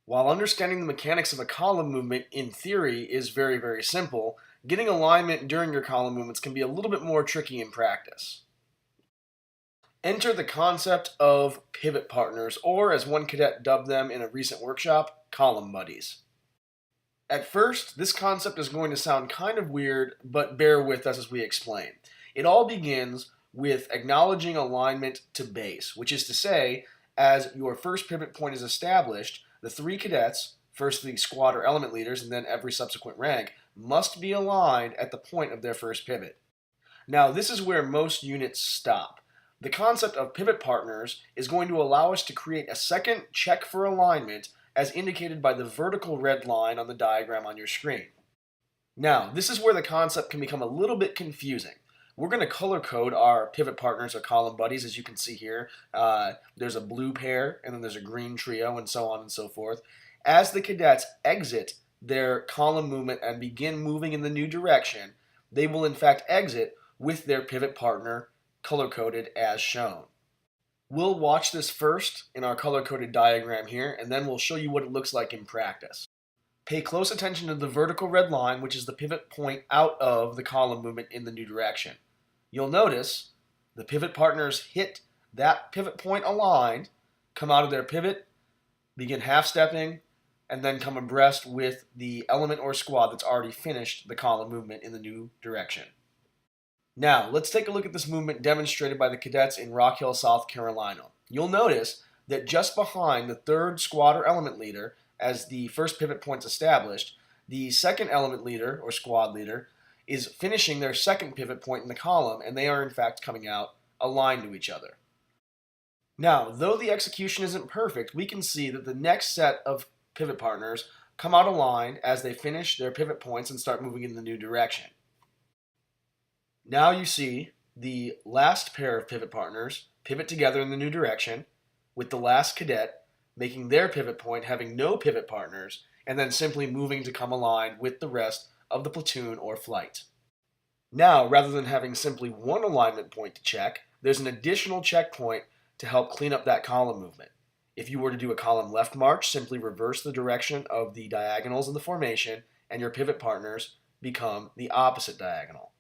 While understanding the mechanics of a column movement in theory is very, very simple, getting alignment during your column movements can be a little bit more tricky in practice. Enter the concept of pivot partners, or as one cadet dubbed them in a recent workshop, column buddies. At first, this concept is going to sound kind of weird, but bear with us as we explain. It all begins with acknowledging alignment to base, which is to say, as your first pivot point is established, the three cadets, first the squad or element leaders, and then every subsequent rank, must be aligned at the point of their first pivot. Now, this is where most units stop. The concept of pivot partners is going to allow us to create a second check for alignment as indicated by the vertical red line on the diagram on your screen. Now, this is where the concept can become a little bit confusing. We're going to color code our pivot partners or column buddies, as you can see here. There's a blue pair, and then there's a green trio, and so on and so forth. As the cadets exit their column movement and begin moving in the new direction, they will in fact exit with their pivot partner color-coded as shown. We'll watch this first in our color-coded diagram here, and then we'll show you what it looks like in practice. Pay close attention to the vertical red line, which is the pivot point out of the column movement in the new direction. You'll notice the pivot partners hit that pivot point aligned, come out of their pivot, begin half-stepping, and then come abreast with the element or squad that's already finished the column movement in the new direction. Now, let's take a look at this movement demonstrated by the cadets in Rock Hill, South Carolina. You'll notice that just behind the third squad or element leader, as the first pivot point's established, the second element leader or squad leader is finishing their second pivot point in the column, and they are in fact coming out aligned to each other. Now, though the execution isn't perfect, we can see that the next set of pivot partners come out aligned as they finish their pivot points and start moving in the new direction. Now you see the last pair of pivot partners pivot together in the new direction, with the last cadet making their pivot point having no pivot partners, and then simply moving to come aligned with the rest of the platoon or flight. Now, rather than having simply one alignment point to check, there's an additional checkpoint to help clean up that column movement. If you were to do a column left march, simply reverse the direction of the diagonals of the formation, and your pivot partners become the opposite diagonal.